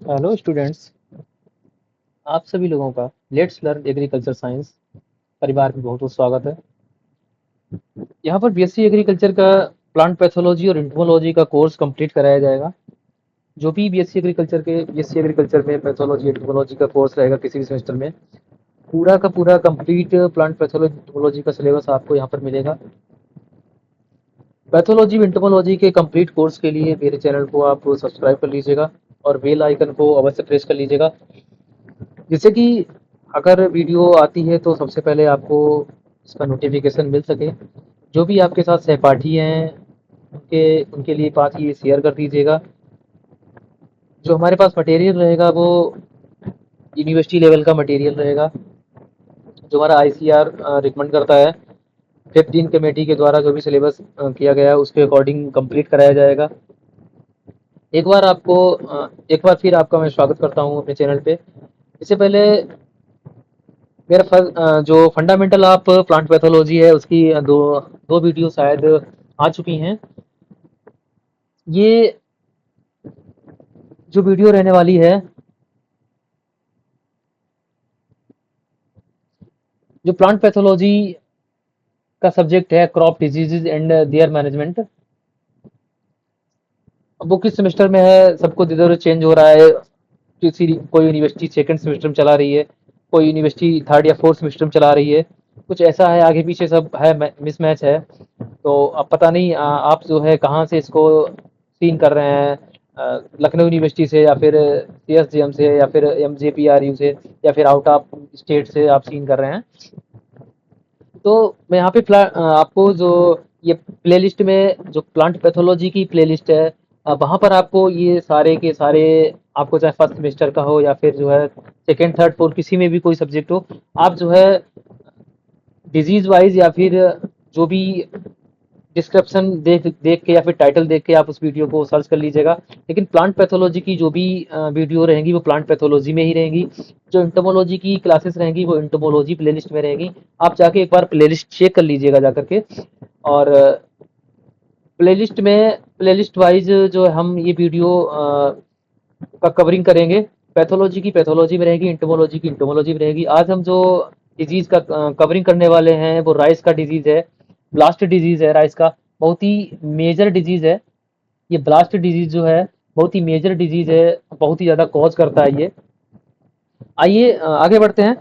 Hello students, आप सभी लोगों का लेट्स लर्न एग्रीकल्चर साइंस परिवार में बहुत बहुत स्वागत है। यहाँ पर बीएससी एग्रीकल्चर का प्लांट पैथोलॉजी और एंटोमोलॉजी का कोर्स कंप्लीट कराया जाएगा। जो भी बीएससी एग्रीकल्चर में पैथोलॉजी एंटोमोलॉजी का कोर्स रहेगा किसी भी सेमेस्टर में, पूरा का पूरा कंप्लीट प्लांट पैथोलॉजी एंटोमोलॉजी का सिलेबस आपको यहाँ पर मिलेगा। पैथोलॉजी एंटोमोलॉजी के कंप्लीट कोर्स के लिए मेरे चैनल को आप सब्सक्राइब कर लीजिएगा और बेल आइकन को अवश्य प्रेस कर लीजिएगा, जिससे कि अगर वीडियो आती है तो सबसे पहले आपको इसका नोटिफिकेशन मिल सके। जो भी आपके साथ सहपाठी हैं उनके उनके लिए बात ये शेयर कर दीजिएगा। जो हमारे पास मटेरियल रहेगा वो यूनिवर्सिटी लेवल का मटेरियल रहेगा, जो हमारा आईसीआर रिकमेंड करता है। 15 कमेटी के द्वारा जो भी सिलेबस किया गया है उसके अकॉर्डिंग कंप्लीट कराया जाएगा। एक बार फिर आपका मैं स्वागत करता हूँ अपने चैनल पे। इससे पहले जो फंडामेंटल ऑफ प्लांट पैथोलॉजी है उसकी दो दो वीडियो शायद आ चुकी हैं। ये जो वीडियो रहने वाली है, जो प्लांट पैथोलॉजी का सब्जेक्ट है crop diseases and their management. अब वो किस सेमेस्टर में है, सबको इधर उधर चेंज हो रहा है। किसी कोई यूनिवर्सिटी सेकंड सेमेस्टर में चला रही है, कोई यूनिवर्सिटी थर्ड या फोर्थ सेमेस्टर में चला रही है। कुछ ऐसा है, आगे पीछे सब है, मिसमैच है। तो अब पता नहीं आप जो है कहाँ से इसको सीन कर रहे हैं, लखनऊ यूनिवर्सिटी से या फिर सीएसजीएम से या फिर एमजेपीआरयू से या फिर आउट ऑफ स्टेट से आप सीन कर रहे हैं। तो मैं यहाँ पे आपको जो ये प्लेलिस्ट में जो प्लांट पैथोलॉजी की प्लेलिस्ट है, वहाँ पर आपको ये सारे के सारे, आपको चाहे फर्स्ट सेमेस्टर का हो या फिर जो है सेकेंड थर्ड फोर्थ किसी में भी कोई सब्जेक्ट हो, आप जो है डिजीज वाइज या फिर जो भी डिस्क्रिप्शन देख देख के या फिर टाइटल देख के आप उस वीडियो को सर्च कर लीजिएगा। लेकिन प्लांट पैथोलॉजी की जो भी वीडियो रहेंगी वो प्लांट पैथोलॉजी में ही रहेंगी। जो इंटोमोलॉजी की क्लासेस रहेंगी वो इंटोमोलॉजी प्लेलिस्ट में रहेंगी। आप जाके एक बार प्लेलिस्ट चेक कर लीजिएगा जाकर के। और प्लेलिस्ट वाइज जो हम ये वीडियो का कवरिंग करेंगे। पैथोलॉजी की पैथोलॉजी में रहेगी, इंटोमोलॉजी की इंटोमोलॉजी में रहेगी। आज हम जो डिजीज का कवरिंग करने वाले हैं वो राइस का डिजीज है, ब्लास्ट डिजीज है। राइस का बहुत ही मेजर डिजीज है। ये ब्लास्ट डिजीज जो है बहुत ही मेजर डिजीज है, बहुत ही ज्यादा कॉज करता है ये। आइए आगे बढ़ते हैं।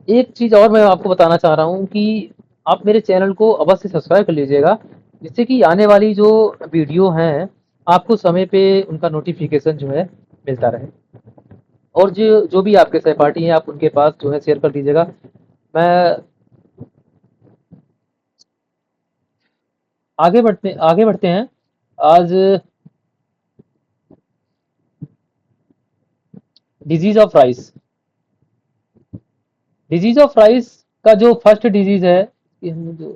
एक चीज और मैं आपको बताना चाह रहा हूँ कि आप मेरे चैनल को अवश्य सब्सक्राइब कर लीजिएगा, जिससे कि आने वाली जो वीडियो हैं आपको समय पे उनका नोटिफिकेशन जो है मिलता रहे। और जो जो भी आपके सहपाठी हैं आप उनके पास जो है शेयर कर दीजिएगा। मैं आगे बढ़ते हैं। आज disease of rice. Disease of rice का जो फर्स्ट डिजीज है, ये हम जो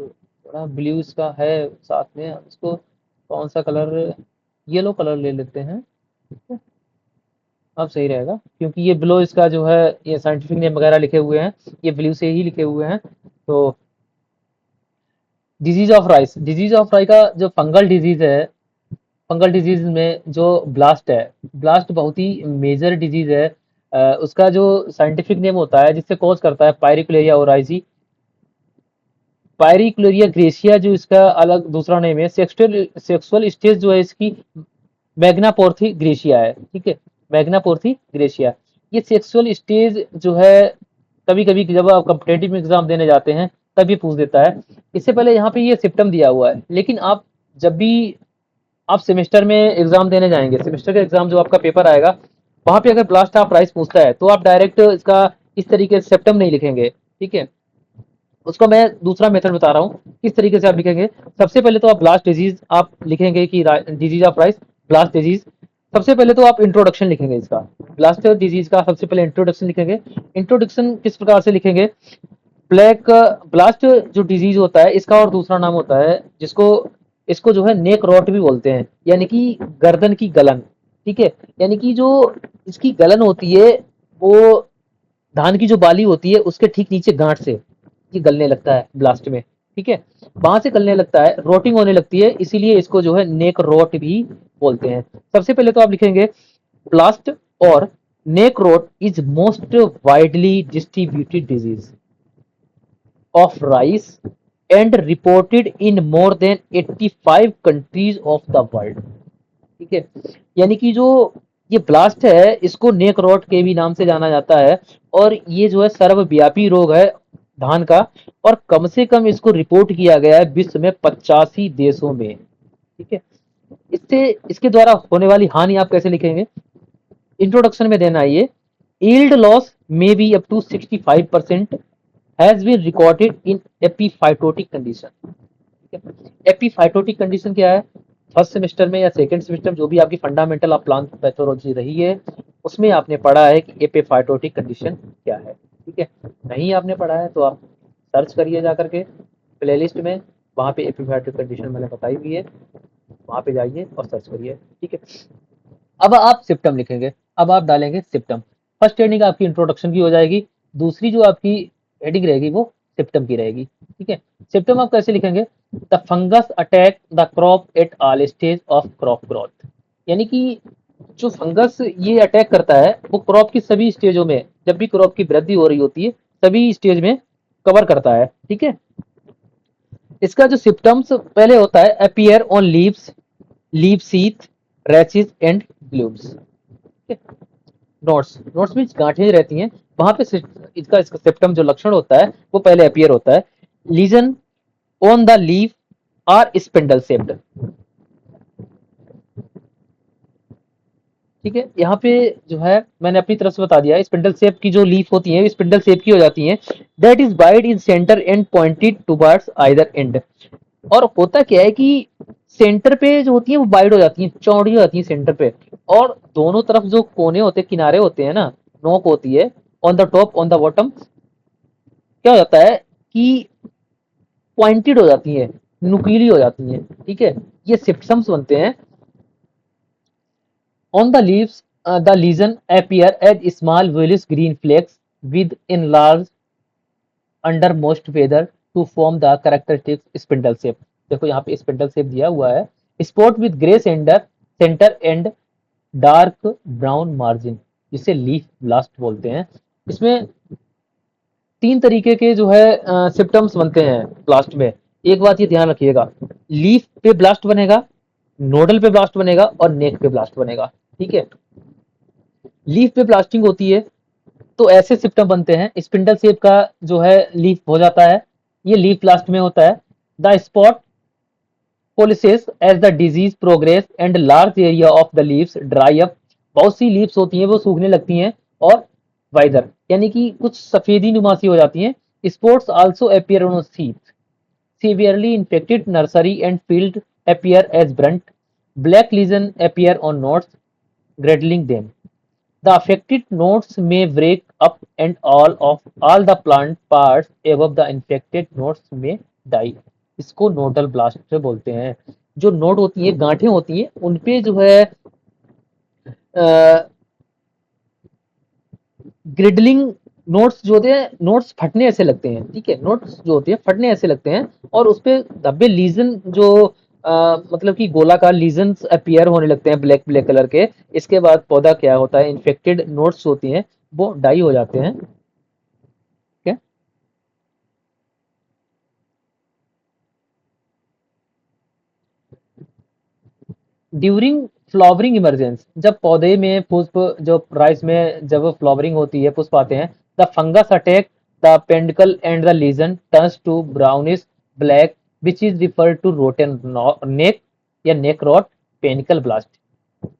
थोड़ा ब्लू इसका है साथ में, हम इसको कौन सा कलर, येलो कलर ले लेते हैं। ठीक है, अब सही रहेगा क्योंकि ये ब्लू इसका जो है ये साइंटिफिक नेम वगैरह लिखे हुए हैं, ये ब्लू से ही लिखे हुए हैं। तो डिजीज ऑफ राइस का जो फंगल डिजीज है, फंगल डिजीज में जो ब्लास्ट है, ब्लास्ट बहुत ही मेजर डिजीज है। उसका जो साइंटिफिक नेम होता है जिससे कॉज करता है पायरिकुलेरिया ओराइजी। पायरिकुलेरिया ग्रेसिया जो इसका अलग दूसरा नेम है। सेक्सुअल स्टेज जो है इसकी मैग्नापोर्थी ग्रेसिया है। ठीक है, मैग्नापोर्थी ग्रेसिया। ये सेक्सुअल स्टेज जो है कभी कभी जब आप कॉम्पिटेटिव एग्जाम देने जाते हैं तब ये पूछ देता है। इससे पहले यहाँ पे ये सिम्टम दिया हुआ है, लेकिन आप जब भी आप सेमेस्टर में एग्जाम देने जाएंगे, सेमेस्टर का एग्जाम जो आपका पेपर आएगा, वहां पे अगर ब्लास्ट ऑफ राइस पूछता है तो आप डायरेक्ट इसका इस तरीके से सिम्टम नहीं लिखेंगे। ठीक है, उसको मैं दूसरा मेथड बता रहा हूँ किस तरीके से आप लिखेंगे। सबसे पहले तो आप ब्लास्ट डिजीज आप लिखेंगे कि disease of rice, blast disease. सबसे पहले तो आप इंट्रोडक्शन लिखेंगे इसका, ब्लास्ट डिजीज का सबसे पहले इंट्रोडक्शन लिखेंगे। इंट्रोडक्शन किस प्रकार से लिखेंगे, ब्लैक ब्लास्ट जो डिजीज होता है इसका और दूसरा नाम होता है जिसको इसको जो है नेक रॉट भी बोलते हैं, यानी कि गर्दन की गलन। ठीक है, यानी कि जो इसकी गलन होती है वो धान की जो बाली होती है उसके ठीक नीचे गांठ से ये गलने लगता है ब्लास्ट में। ठीक है, वहां से गलने लगता है, रोटिंग होने लगती है, इसीलिए इसको जो है नेक रोट भी बोलते हैं। सबसे पहले तो आप लिखेंगे ब्लास्ट। और neck rot is most widely distributed disease of rice and reported in more than 85 countries of the world। ठीक है, यानी कि जो ये ब्लास्ट है इसको नेक रॉट के भी नाम से जाना जाता है और ये जो है सर्वव्यापी रोग है धान का, और कम से कम इसको रिपोर्ट किया गया है विश्व में 85 देशों में। ठीक है, इससे इसके द्वारा होने वाली हानि आप कैसे लिखेंगे, इंट्रोडक्शन में देना है ये, yield loss may be up to 65% has been recorded in epiphytotic condition। ठीक है, एपीफाइटोटिक कंडीशन क्या है, फर्स्ट सेमेस्टर में या सेकंड सेमेस्टर जो भी आपकी फंडामेंटल ऑफ प्लांट पैथोलॉजी रही है उसमें आपने पढ़ा है कि एपीफाइटोटिक कंडीशन क्या है। ठीक है, नहीं आपने पढ़ा है तो आप सर्च करिए जा करके प्लेलिस्ट में, वहाँ पे एपीफाइटोटिक कंडीशन मैंने बताई हुई है, वहाँ पे जाइए और सर्च करिए। ठीक है, अब आप सिम्टम लिखेंगे, अब आप डालेंगे सिम्टम। फर्स्ट हेडिंग आपकी इंट्रोडक्शन की हो जाएगी, दूसरी जो आपकी हेडिंग रहेगी वो सिम्टम की रहेगी। ठीक है, सिम्टम आप कैसे लिखेंगे, the fungus attack the crop at all stage of crop growth, यानी कि जो फंगस ये अटैक करता है वो क्रॉप की सभी स्टेजों में, जब भी क्रॉप की वृद्धि हो रही होती है सभी स्टेज में कवर करता है। ठीक है, इसका जो सिम्टम्स पहले होता है, appear on leaves, leaf sheath, rashes and blooms. Notes, notes means गांठें रहती हैं वहां पे इसका सिम्टम जो लक्षण होता है वो पहले अपीयर होता है, lesion on the leaf are spindle shaped. ठीक है, यहाँ पे जो है मैंने अपनी तरफ से बता दिया, स्पिंडल शेप की जो लीफ होती है स्पिंडल शेप की हो जाती है, that is wide in centre and pointed towards either and. और होता क्या है कि सेंटर पे जो होती है वो वाइड हो जाती है, चौड़ी हो जाती है सेंटर पे, और दोनों तरफ जो कोने होते हैं, किनारे होते हैं ना, नोक होती है, on the top on the bottom क्या हो जाता है कि पॉइंटेड हो जाती है, नुकीली हो जाती है। ठीक है, ये सिम्पटम्स बनते हैं। On the leaves the lesion appear as small bluish green flecks with enlarged under moist weather to form the characteristic spindle shape. देखो यहाँ पे स्पिंडल शेप दिया हुआ है, spot with grey centre centre and dark brown margin, जिसे leaf blast बोलते हैं। इसमें तीन तरीके के जो है सिम्टम्स बनते हैं ब्लास्ट में, एक बात ये ध्यान रखिएगा, लीफ पे ब्लास्ट बनेगा, नोडल पे ब्लास्ट बनेगा और नेक पे ब्लास्ट बनेगा। ठीक है, लीफ पे ब्लास्टिंग होती है तो ऐसे सिम्टम बनते हैं, स्पिंडल शेप का जो है लीफ हो जाता है, ये लीफ ब्लास्ट में होता है। The spot coalesce as the disease progress and large area of the leaves dry up, बहुत सी लीव्स होती हैं वो सूखने लगती हैं और वाइदर यानी कि कुछ सफेदी नुमासी हो जाती हैं। Spots also appear on seeds, severely infected nursery and field appear as brunt, black lesion appear on nodes, girdling them. The affected nodes may break up and all the plant parts above the infected nodes may die। इसको nodal blast बोलते हैं। जो node होती है, गांठें होती हैं, उनपे जो है ग्रिडलिंग नोट्स जो होते हैं, नोट्स फटने ऐसे लगते हैं। ठीक है, नोट्स जो होते हैं फटने ऐसे लगते हैं और उस पे धब्बे लीजन जो मतलब कि गोलाकार लीजन्स अपीयर होने लगते हैं ब्लैक ब्लैक कलर के। इसके बाद पौधा क्या होता है, इन्फेक्टेड नोट्स होती हैं वो डाई हो जाते हैं। ठीक है, ड्यूरिंग फ्लावरिंग इमरजेंस, जब पौधे में पुष्प, जो राइस में जब फ्लावरिंग होती है, पुष्प आते हैं, the fungus attack the peduncle and the lesion turns to brownish black which is referred to rotten neck या नेक रॉट पेनिकल ब्लास्ट।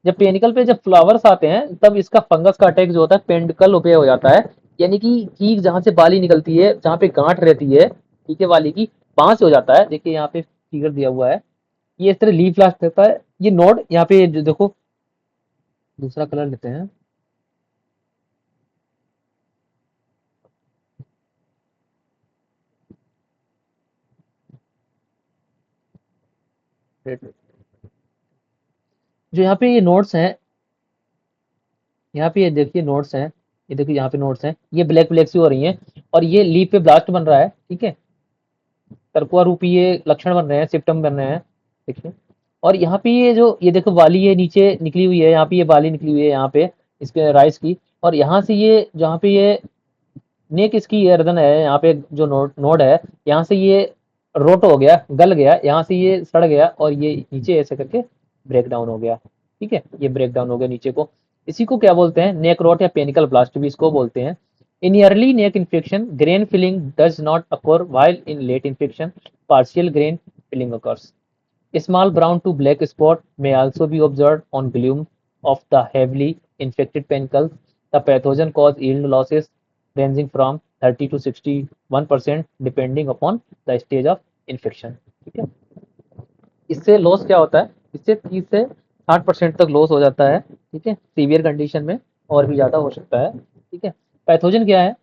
जब पेनिकल पे जब फ्लावर्स आते हैं तब इसका फंगस का अटैक जो होता है पेंडिकल पे हो जाता है, यानी कि कीक जहां से बाली निकलती है, जहां पे गांठ रहती है ठीक है वाली की, वहां से हो जाता है। देखिए यहाँ पे फिगर दिया हुआ है, ये इस तरह लीफ ब्लास्ट होता है। ये नोड यहाँ पे देखो, दूसरा कलर लेते हैं, रेड, जो यहाँ पे ये नोट्स हैं, यहाँ पे ये देखिए नोट्स हैं, ये देखिए यहाँ पे नोट्स हैं, ये ब्लैक ब्लैक सी हो रही हैं और ये लीफ पे ब्लास्ट बन रहा है। ठीक है, तरकुआ रूपी ये लक्षण बन रहे हैं, सिम्टम बन रहे हैं। देखिए, और यहाँ पे ये जो ये देखो वाली ये नीचे निकली हुई है, यहाँ पे ये वाली निकली हुई है यहाँ पे, इसके राइस की, और यहाँ से ये जहाँ पे ये नेक इसकी गर्दन है, यहाँ पे जो नोड है, यहाँ से ये रोट हो गया, गल गया, यहाँ से ये सड़ गया और ये नीचे ऐसे करके ब्रेक डाउन हो गया। ठीक है, ये ब्रेक डाउन हो गया नीचे को। इसी को क्या बोलते हैं, नेक रोट या पेनिकल ब्लास्ट भी इसको बोलते हैं। In early neck infection grain filling does not occur, while in late infection partial grain filling occurs. A small brown to black spot may also be observed on glume of the heavily infected penicles. The pathogen cause yield losses ranging from 30 to 61% depending upon the stage of infection. ठीक है, इससे loss क्या होता है, इससे 30 से 60% तक loss हो जाता है। ठीक है, सीवियर कंडीशन में और भी ज़्यादा हो सकता है। ठीक है, पैथोजन क्या है,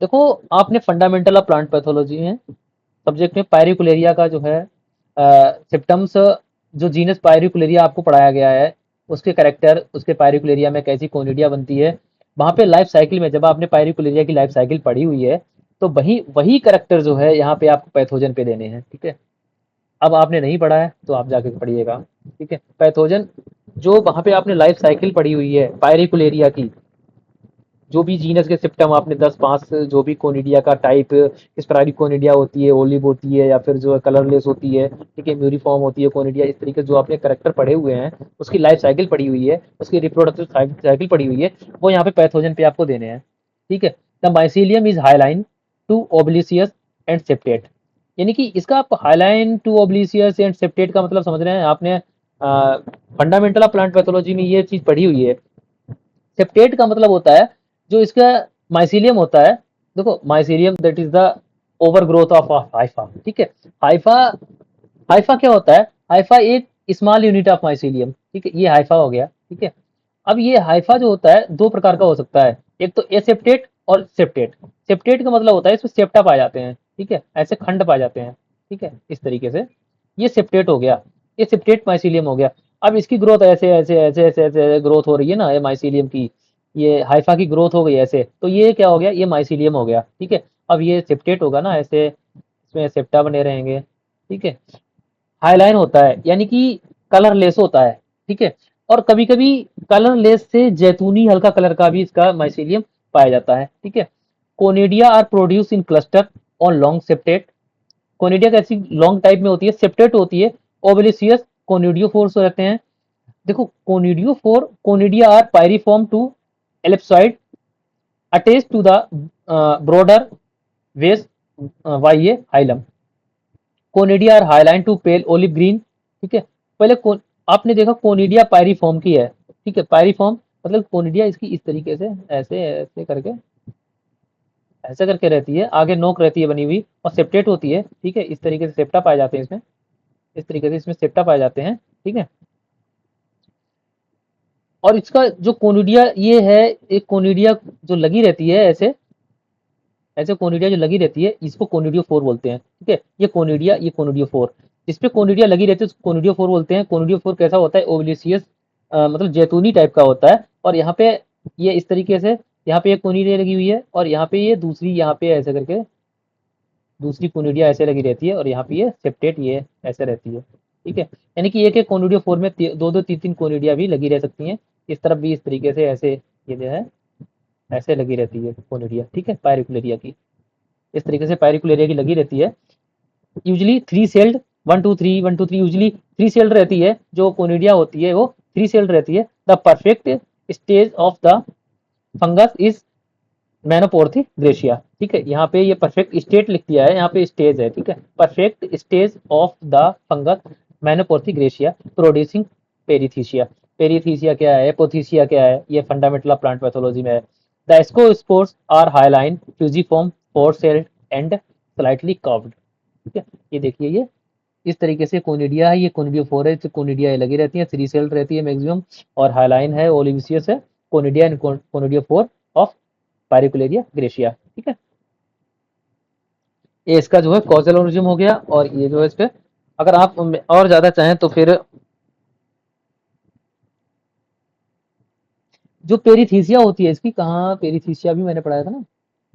देखो आपने फंडामेंटल ऑफ प्लांट पैथोलॉजी में सब्जेक्ट में पायरिकुलेरिया का जो है सिम्टम्स, जो जीनस पायरिकुलेरिया आपको पढ़ाया गया है, उसके करेक्टर, उसके पायरिकुलेरिया में कैसी कोनिडिया बनती है, वहाँ पे लाइफ साइकिल में जब आपने पायरिकुलेरिया की लाइफ साइकिल पढ़ी हुई है, तो वही वही करेक्टर जो है यहाँ पे आपको पैथोजन पे देने हैं। ठीक है, अब आपने नहीं पढ़ा है तो आप जाके पढ़िएगा। ठीक है, पैथोजन जो वहाँ पे आपने लाइफ साइकिल पढ़ी हुई है पायरिकुलेरिया की, जो भी जीनस के सिम्टम आपने 10-5 जो भी कोनिडिया का टाइप, स्पोराडिक कोनिडिया होती है, ओलिव होती है, या फिर जो है कलरलेस होती है, ठीक है, म्यूरिफॉर्म होती है कोनिडिया, इस तरीके से जो आपने करेक्टर पढ़े हुए हैं, उसकी लाइफ साइकिल पढ़ी हुई है, उसकी रिप्रोडक्टिव साइकिल पढ़ी हुई है, वो यहाँ पे पैथोजन पे आपको देने हैं। ठीक है, the mycelium is hyaline to olivaceous and septate, यानी कि इसका आप hyaline to olivaceous and septate का मतलब समझ रहे हैं आपने, फंडामेंटल ऑफ प्लांट पैथोलॉजी में ये चीज पढ़ी हुई है। सेप्टेट का मतलब होता है जो इसका माइसीलियम होता है, देखो mycelium that is the over growth of Haifa. ठीक है, हाइफा, हाइफा क्या होता है, हाइफा एक स्मॉल यूनिट ऑफ माइसीलियम। ठीक है, ये हाइफा हो गया। ठीक है, अब ये हाइफा जो होता है दो प्रकार का हो सकता है, एक तो एसेप्टेट और सेप्टेट। सेप्टेट का मतलब होता है इसमें सेप्टा पाए जाते हैं। ठीक है, ऐसे खंड पाए जाते हैं। ठीक है, इस तरीके से ये सेप्टेट हो गया, ये सेप्टेट माइसीलियम हो गया। अब इसकी ग्रोथ ऐसे ऐसे ऐसे ऐसे ऐसे ग्रोथ हो रही है ना, ये माइसीलियम की, ये हाइफा की ग्रोथ हो गई ऐसे, तो ये क्या हो गया, ये माइसीलियम हो गया। ठीक है, अब ये सेप्टेट होगा ना ऐसे, इसमें सेप्टा बने रहेंगे। ठीक है, हाईलाइन होता है यानी कि कलरलेस होता है। ठीक है, और कभी कभी कलरलेस से जैतूनी हल्का कलर का भी इसका माइसीलियम पाया जाता है। ठीक है, conidia are produce in cluster on long septate, conidia कैसी लॉन्ग टाइप में होती है, सेप्टेट होती है, ओबेलिसियस कोनिडियोफोर्स रहते हैं। देखो conidiophore, conidia are pyriform to ellipsoid attach to the broader base via hilum, conidia are hyaline to pale olive green. ठीक है, पहले आपने देखा कोनिडिया पायरिफॉर्म की है। ठीक है, पायरिफॉर्म मतलब कोनिडिया इसकी इस तरीके से ऐसे ऐसे करके, ऐसे करके रहती है, आगे नोक रहती है बनी हुई, और सेप्टेट होती है। ठीक है, इस तरीके से सेप्टा पाए जाते हैं इसमें, इस तरीके से इसमें सेप्टा पाए जाते हैं। ठीक है, और इसका जो कोनिडिया ये है, एक कोनिडिया जो लगी रहती है ऐसे ऐसे, कोनिडिया जो लगी रहती है इसको कोनिडियोफोर बोलते हैं। ठीक है, ये कोनिडिया, ये कोनिडियोफोर, जिस पे कोनिडिया लगी रहती है उसको कोनिडियोफोर बोलते हैं। कोनिडियोफोर कैसा होता है, ओवलिसियस, मतलब जैतूनी टाइप का होता है, और यहाँ पे ये इस तरीके से, यहाँ पे एक कोनिडिया लगी हुई है, और यहाँ पे ये दूसरी, यहाँ पे ऐसे करके दूसरी कोनिडिया ऐसे लगी रहती है, और यहाँ पे ये सेप्टेट ये ऐसे रहती है। ठीक है, यानी कि एक एक कोनिडियोफोर में दो दो तीन तीन कोनिडिया भी लगी रह सकती हैं, इस तरफ भी इस तरीके से ऐसे, ये जो है ऐसे लगी रहती है कोनिडिया। ठीक है, पायरिकुलेरिया की इस तरीके से पायरिकुलेरिया की लगी रहती है। यूजली 3 सेल्ड, 1 2 3 1 2 3, यूजली 3 सेल्ड रहती है जो कोनिडिया होती है, वो 3 सेल्ड रहती है। The perfect stage of the fungus is Magnaporthe grisea. ठीक है, यहाँ पे ये परफेक्ट स्टेट लिख दिया है, यहाँ पे स्टेज है। ठीक है, perfect stage of the fungus Magnaporthe grisea producing perithecia. Perithecia क्या है, एपोथीसिया क्या है, ये फंडामेंटल ऑफ प्लांट पैथोलॉजी में है। The ascospores are hyaline fusiform 4 celled and slightly curved. ठीक है, ये देखिए, ये इस तरीके से कोनिडिया है, ये कोनिडियोफोर है, कोनिडिया ये लगी रहती है, 3 सेल्ड रहती है मैक्सिमम, और हाईलाइन है, ओलिविसियस है, conidia and conidiophore of Pyricularia grisea. ठीक है, ये इसका जो है कॉजल ओरिजिन हो गया, और ये जो है इस पे अगर आप और ज्यादा चाहें तो फिर जो पेरीथीसिया होती है इसकी, कहाँ पेरीथीसिया भी मैंने पढ़ाया था ना,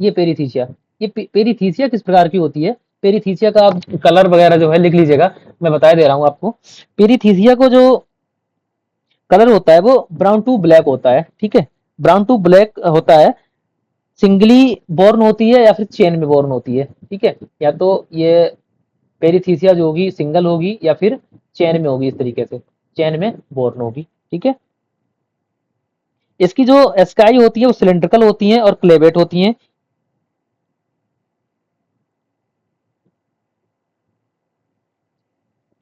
ये पेरीथीसिया, ये पेरीथीसिया किस प्रकार की होती है, पेरीथीसिया का आप कलर वगैरह जो है लिख लीजिएगा, मैं बता दे रहा हूँ आपको। पेरीथीसिया को जो कलर होता है वो ब्राउन टू ब्लैक होता है, ठीक है, ब्राउन टू ब्लैक होता है। सिंगली बोर्न होती है या फिर चेन में बोर्न होती है, ठीक है, या तो ये पेरिथीसिया जो होगी सिंगल होगी या फिर चेन में होगी, इस तरीके से चेन में बोर्न होगी, ठीक है। इसकी जो एस्काई होती है वो सिलेंड्रिकल होती है और क्लेवेट होती हैं।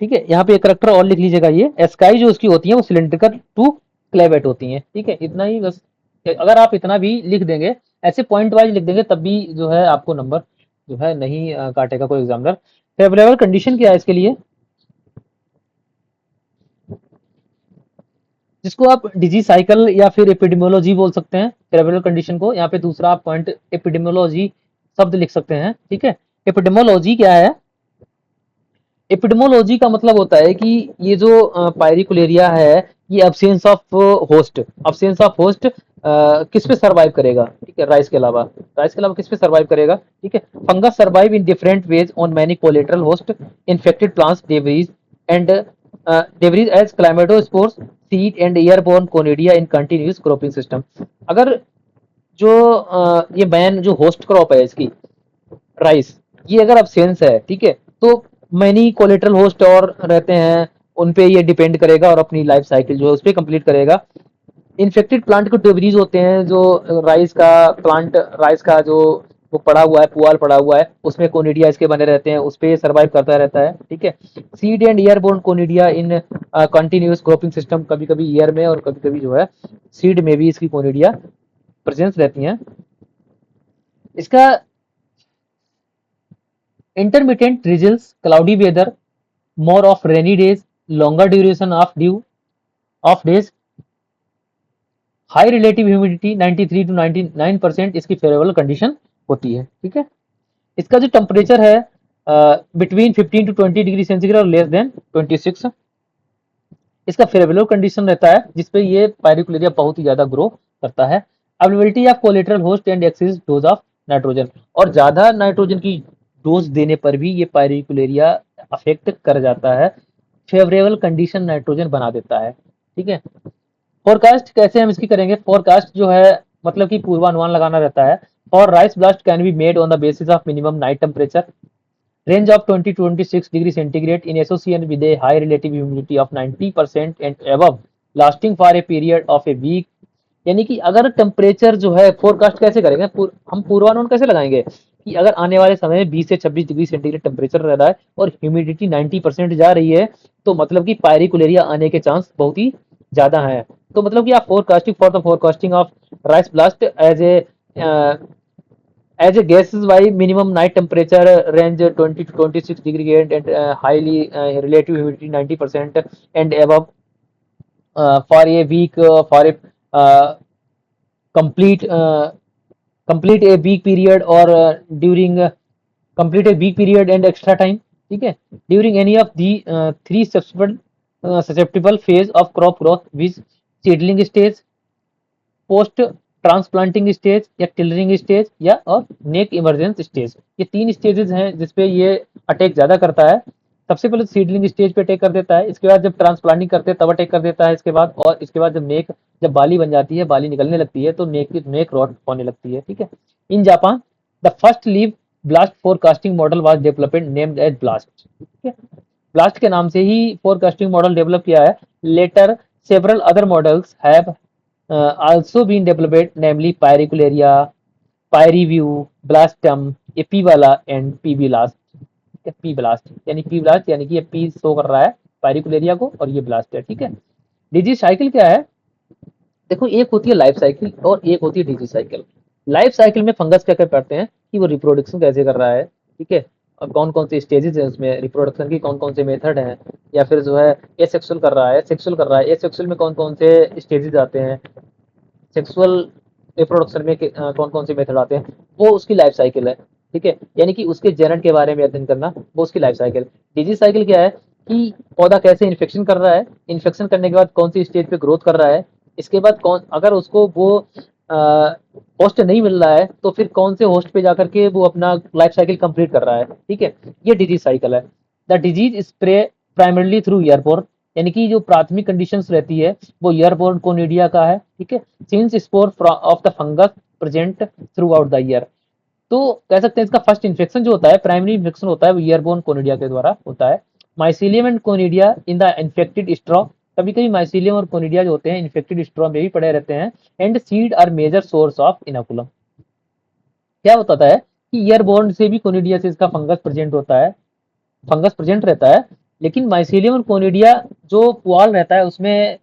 ठीक है, यहाँ पे एक करेक्टर और लिख लीजिएगा, ये एस्काई जो उसकी होती है वो सिलेंड्रिकल टू क्लेवेट होती हैं, ठीक है, इतना ही बस। अगर आप इतना भी लिख देंगे, ऐसे पॉइंट वाइज लिख देंगे, तब भी जो है आपको नंबर जो है नहीं काटेगा कोई एग्जामिनर। फेवरेबल कंडीशन क्या है इसके लिए, जिसको आप डिजीज साइकिल या फिर एपिडेमियोलॉजी बोल सकते हैं फेवरेबल कंडीशन को। यहाँ पे दूसरा पॉइंट एपिडेमियोलॉजी शब्द लिख सकते हैं, ठीक है। एपिडेमियोलॉजी क्या है, एपिडेमोलॉजी का मतलब होता है कि ये जो पायरिकुलेरिया है, ये absence of host, absence of host किस पे सरवाइव करेगा, ठीक है, राइस के अलावा, राइस के अलावा किस पे सरवाइव करेगा, ठीक है। Fungus survive in different ways on many collateral host infected plants debris and debris as chlamydospores seed and airborne conidia in continuous cropping system. अगर जो ये मैन जो होस्ट क्रॉप है इसकी राइस, ये अगर अब्सेंस है, ठीक है, तो मैनी कोलेटरल होस्ट और रहते हैं, उन पे ये डिपेंड करेगा और अपनी लाइफ साइकिल जो है उस पर कंप्लीट करेगा। इन्फेक्टेड प्लांट के डिवरीज होते हैं, जो राइस का प्लांट, राइस का जो वो पड़ा हुआ है, पुआल पड़ा हुआ है, उसमें कोनिडिया इसके बने रहते हैं, उस पे सर्वाइव करता रहता है, ठीक है। Seed and airborne conidia in continuous cropping system, कभी कभी ईयर में और कभी कभी जो है सीड में भी इसकी कोनिडिया प्रेजेंस रहती हैं। इसका intermittent drizzles, cloudy weather, more of rainy days, longer duration of dew of days, high relative humidity 93 to 99% इसकी फेवरेबल कंडीशन होती है, ठीक है। इसका जो टेम्परेचर है बिटवीन 15 टू 20 डिग्री सेंटीग्रेड और लेस देन 26, इसका फेवरेबल कंडीशन रहता है, जिसपे ये पायरिकुलेरिया बहुत ही ज्यादा ग्रो करता है। Availability of collateral host and excess dose of nitrogen, और ज्यादा नाइट्रोजन की डोज देने पर भी ये पायरिकुलेरिया अफेक्ट कर जाता है, फेवरेबल कंडीशन नाइट्रोजन बना देता है, ठीक है। फोरकास्ट कैसे हम इसकी करेंगे, फोरकास्ट जो है मतलब कि पूर्वानुमान लगाना रहता है। और rice blast can be made on the basis of minimum night temperature range of 20 to 26 degree centigrade in association with a high relative humidity of 90% and above lasting for a period of a week। यानी कि अगर temperature जो है forecast कैसे करेंगे, हम पूर्वानुमान कैसे लगाएंगे कि अगर आने वाले समय में 20 से 26 डिग्री सेंटीग्रेड टेम्परेचर रह रहा है और ह्यूमिडिटी 90% जा रही है, तो मतलब कि पायरिकुलेरिया आने के चांस बहुत ही ज्यादा है। तो मतलब कि आप forecasting for the forecasting of rice blast as a gases by minimum night temperature range 20 to 26 degree and highly relative humidity 90% and above for a week for a complete complete a week period or during complete a week period and extra time, ठीक है, during any of the three susceptible phase of crop growth with seedling stage, post transplanting stage या tillering stage या और नेक emergence stage, ये तीन stages हैं जिसपे ये अटैक ज्यादा करता है। सबसे पहले सीडलिंग स्टेज पे अटैक कर देता है, इसके बाद जब ट्रांसप्लांटिंग करते हैं तब अटैक कर देता है इसके बाद, और इसके बाद जब नेक, जब बाली बन जाती है, बाली निकलने लगती है, तो नेक रॉट होने लगती है, ठीक है। In Japan the first leaf blast forecasting model was developed named as blast, ठीक है, ब्लास्ट के नाम से ही फोरकास्टिंग मॉडल डेवलप किया है। Later several other models have also been developed, namely Pyricularia, Pyriview, Blastum, ये पी वाला and P blast, P blast यानी पी ब्लास्ट यानी कि ये पी शो कर रहा है पायरिकुलेरिया को और ये ब्लास्ट है, ठीक है। डिजीज साइकिल क्या है, देखो एक होती है लाइफ साइकिल और एक होती है डिजीज साइकिल। लाइफ साइकिल में फंगस क्या क्या करते हैं कि वो रिप्रोडक्शन कैसे कर रहा है, ठीक है, और कौन कौन से स्टेजेस है उसमें रिप्रोडक्शन की, कौन कौन से मेथड हैं, या फिर जो है एसेक्सुअल कर रहा है, सेक्सुअल कर रहा है, एसेक्सुअल में कौन कौन से स्टेजेस आते हैं, सेक्सुअल रिप्रोडक्शन में कौन कौन से मेथड आते हैं, वो उसकी लाइफ साइकिल है, ठीक है। यानी कि उसके जेनेट के बारे में अध्ययन करना, वो उसकी लाइफ साइकिल। डिजीज साइकिल क्या है कि पौधा कैसे इन्फेक्शन कर रहा है, इन्फेक्शन करने के बाद कौन सी स्टेज पे ग्रोथ कर रहा है, इसके बाद कौन, अगर उसको वो होस्ट नहीं मिल रहा है तो फिर कौन से होस्ट पे जाकर के वो अपना लाइफ साइकिल कंप्लीट कर रहा है, ठीक है, ये डिजीज साइकिल है। The disease spread primarily through airborne, यानी कि जो प्राथमिक कंडीशंस रहती है वो ईयरबोर्न कोनिडिया का है, ठीक है। Since spore of the fungus present through out the year, तो कह सकते हैं इसका फर्स्ट इन्फेक्शन जो होता है, प्राइमरी इन्फेक्शन होता है वो ईयरबोर्न कोनिडिया के द्वारा होता है। Mycelium and conidia in the infected straw, कभी कभी माइसीलियम और कोनिडिया जो होते हैं इन्फेक्टेड स्ट्रॉ में भी पड़े रहते हैं। And seed are major source of inoculum. क्या बताता है कि ईयरबोर्न से भी कोनिडियासिस का फंगस प्रेजेंट होता है, फंगस प्रेजेंट रहता है, लेकिन माइसीलियम और कोनिडिया जो पुआल रहता है उसमें,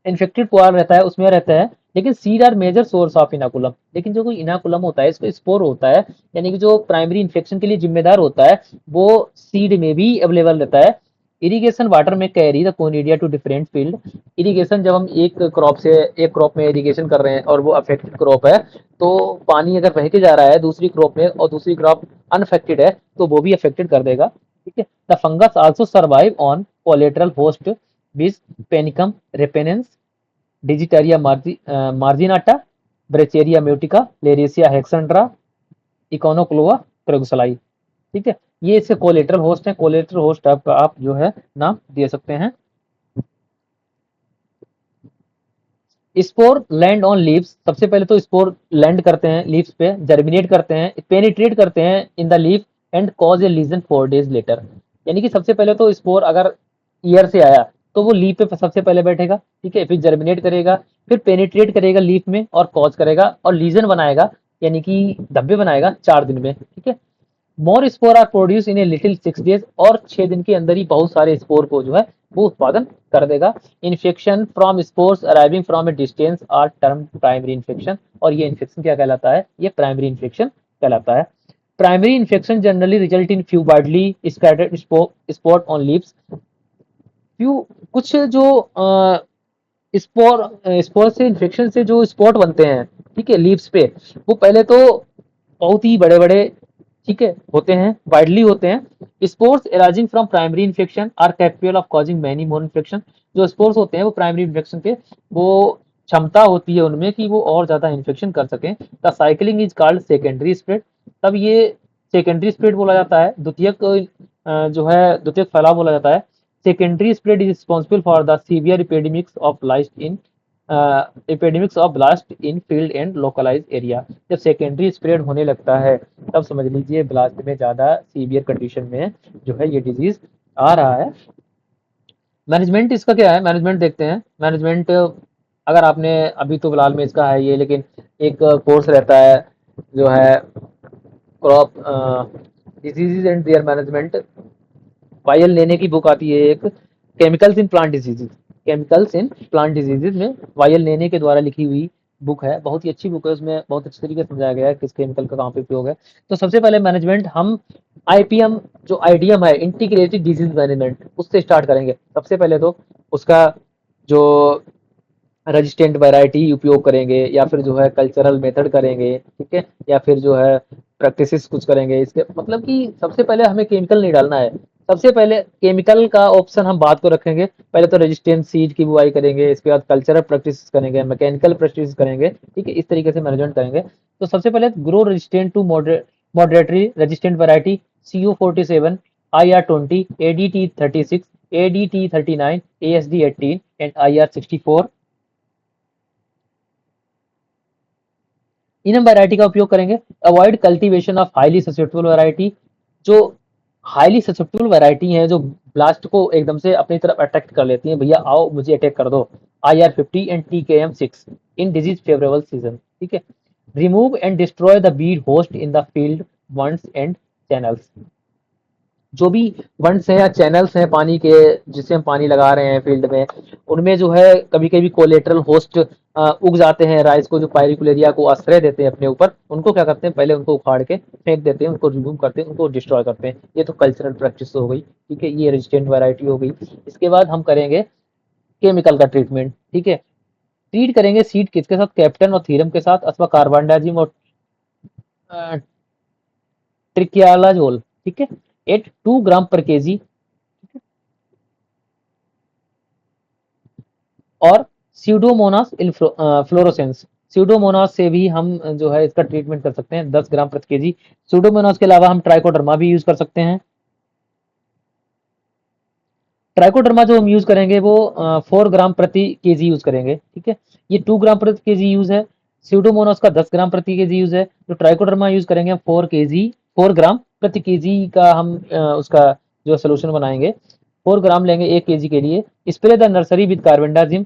इन्फेक्टेड पुआल रहता है उसमें रहता है। लेकिन seed are major source of inoculum, लेकिन जो कोई इनाकुलम होता है इसको स्पोर होता है, यानी कि जो प्राइमरी इन्फेक्शन के लिए जिम्मेदार होता है वो सीड में भी अवेलेबल रहता है। इरिगेशन वाटर में carry the conidia to different field. Irrigation जब हम एक क्रॉप में इरिगेशन कर रहे हैं और वो अफेक्टेड क्रॉप है, तो पानी अगर बह के जा रहा है दूसरी क्रॉप में और दूसरी क्रॉप अनअफेक्टेड है तो वो भी अफेक्टेड कर देगा, ठीक है। The fungus also survive on collateral host which Panicum repens, Digitaria marginata, Brachiaria mutica, Leersia hexandra, Echinochloa crusgalli, ठीक है। ये इसके कोलेटरल होस्ट है। कोलेटरल होस्ट आप जो है नाम दे सकते हैं। स्पोर लैंड ऑन लीव्स, सबसे पहले तो स्पोर लैंड करते हैं लीव्स पे, जर्मिनेट करते हैं, पेनिट्रेट करते हैं in the leaf and cause a lesion 4 days later. यानी कि सबसे पहले तो स्पोर अगर ईयर से आया तो वो लीफ पे सबसे पहले बैठेगा, ठीक है, फिर जर्मिनेट करेगा, फिर पेनिट्रेट करेगा लीफ में और कॉज करेगा और लीजन बनाएगा, यानी कि धब्बे बनाएगा 4 दिन में, ठीक है। More spore are produce in a little 6 days, और 6 दिन के अंदर ही बहुत सारे स्पोर को जो है वो उत्पादन कर देगा। Infection from spores arriving from a distance are term primary infection, और ये इन्फेक्शन क्या कहलाता है, ये प्राइमरी इन्फेक्शन कहलाता है। Primary infection generally result in few widely scattered spot on leaves. Few, कुछ जो स्पोर से इन्फेक्शन से जो स्पॉट बनते हैं, ठीक है, लीव्स पे, वो पहले तो बहुत ही बड़े बड़े, ठीक है, होते हैं, वाइडली होते हैं। Spores arising from primary infection are capable of causing many more infection. जो स्पोर्स होते हैं वो प्राइमरी इन्फेक्शन के, वो क्षमता होती है उनमें कि वो और ज्यादा इन्फेक्शन कर सकें। The cycling is called secondary spread, तब ये सेकेंडरी स्प्रेड बोला जाता है, द्वितीयक जो है द्वितीयक फैलाव बोला जाता है। Secondary spread is responsible for the severe epidemics of blast in field and localise area. जब सेकेंडरी स्प्रेड होने लगता है तब समझ लीजिए ब्लास्ट में ज्यादा सीवियर कंडीशन में जो है ये डिजीज आ रहा है। मैनेजमेंट इसका क्या है, मैनेजमेंट देखते हैं। मैनेजमेंट अगर आपने अभी तो फिलहाल में इसका है ये, लेकिन एक कोर्स रहता है जो है crop diseases and their management, वायल लेने की बुक आती है एक, chemicals in plant diseases, chemicals in plant diseases में वायल लेने के द्वारा लिखी हुई बुक है, बहुत ही अच्छी बुक है, उसमें बहुत अच्छे तरीके से समझाया गया है किस केमिकल का कहाँ पे उपयोग है। तो सबसे पहले मैनेजमेंट हम आईपीएम जो आईडीएम है, इंटीग्रेटेड डिजीज मैनेजमेंट, उससे स्टार्ट करेंगे। सबसे पहले तो उसका जो रेजिस्टेंट वैरायटी उपयोग करेंगे, या फिर जो है कल्चरल मेथड करेंगे, ठीक है, या फिर जो है प्रैक्टिसेस कुछ करेंगे। इसके मतलब कि सबसे पहले हमें केमिकल नहीं डालना है, सबसे पहले केमिकल का ऑप्शन हम बात को रखेंगे। पहले तो रेजिस्टेंट सीड की बुआई करेंगे, इसके बाद कल्चरल प्रैक्टिस करेंगे, मैकेनिकल प्रैक्टिस करेंगे, ठीक है, इस तरीके से मैनेजमेंट करेंगे। तो सबसे पहले grow resistant to moderately resistant variety CO47, IR20, ADT36, ADT39, ASD18 and IR64। इन हम वैरायटी का उपयोग करेंगे। Avoid cultivation of highly susceptible variety, जो हाईली ससेप्टेबल वैरायटी हैं जो ब्लास्ट को एकदम से अपनी तरफ अट्रैक्ट कर लेती हैं, भैया आओ मुझे अटैक कर दो, IR50 and TKM6 in disease favourable season, ठीक है। Remove and destroy the weed host in the field bunds and channels, जो भी वंड्स हैं या चैनल्स हैं पानी के, जिससे हम पानी लगा रहे हैं फील्ड में, उनमें जो है कभी कभी कोलेटरल होस्ट उग जाते हैं राइस को, जो पायरिकुलेरिया को आश्रय देते हैं अपने ऊपर, उनको क्या करते हैं, पहले उनको उखाड़ के फेंक देते हैं, उनको रिमूव करते हैं, उनको डिस्ट्रॉय करते हैं। ये तो कल्चरल प्रैक्टिस हो गई, ठीक है, ये रेजिस्टेंट वैरायटी हो गई। इसके बाद हम करेंगे केमिकल का ट्रीटमेंट, ठीक है। ट्रीट करेंगे सीड किसके साथ, कैप्टन और थीरम के साथ, अथवा कार्बनडाजिम और ट्रिकियालाजोल, ठीक है, एट 2 ग्राम पर केजी, और सीडोमोनास फ्लोरोसेंस, सीडोमोनास से भी हम जो है इसका ट्रीटमेंट कर सकते हैं 10 ग्राम प्रति केजी। सीडोमोनास के अलावा हम ट्राइकोडर्मा भी यूज कर सकते हैं। ट्राइकोडर्मा जो हम यूज करेंगे वो 4 ग्राम प्रति केजी यूज करेंगे, ठीक है। ये 2 ग्राम प्रति केजी यूज है। स्यूडोमोनास का 10 ग्राम प्रति केजी यूज है। तो ट्राइकोडर्मा यूज करेंगे हम 4 ग्राम प्रति केजी का हम उसका जो सोल्यूशन बनाएंगे। 4 ग्राम लेंगे 1 केजी के लिए। Spray the nursery with carbendazim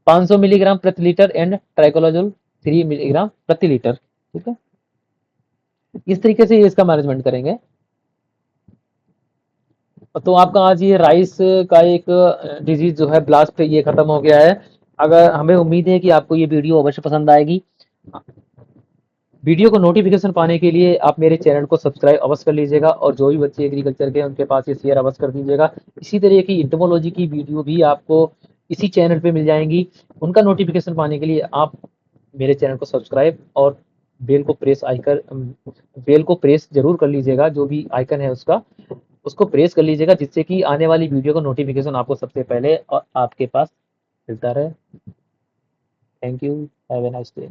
500 milligram प्रति लीटर एंड ट्राइकोलाजोल 3 मिलीग्राम प्रति लीटर, ठीक है। इस तरीके से इसका मैनेजमेंट करेंगे। तो आपका आज ये राइस का एक डिजीज जो है ब्लास्ट ये खत्म हो गया है। अगर हमें उम्मीद है कि आपको ये वीडियो अवश्य पसंद आएगी। वीडियो को नोटिफिकेशन पाने के लिए आप मेरे चैनल को सब्सक्राइब अवश्य कर लीजिएगा और जो भी बच्चे एग्रीकल्चर के उनके पास ये शेयर अवश्य कर दीजिएगा। इसी तरह की इंटोमोलॉजी की वीडियो भी आपको इसी चैनल पे मिल जाएंगी। उनका नोटिफिकेशन पाने के लिए आप मेरे चैनल को सब्सक्राइब और बेल को प्रेस जरूर कर लीजिएगा। जो भी आइकन है उसका उसको प्रेस कर लीजिएगा, जिससे कि आने वाली वीडियो का नोटिफिकेशन आपको सबसे पहले और आपके पास मिलता रहे। Thank you, have a nice day.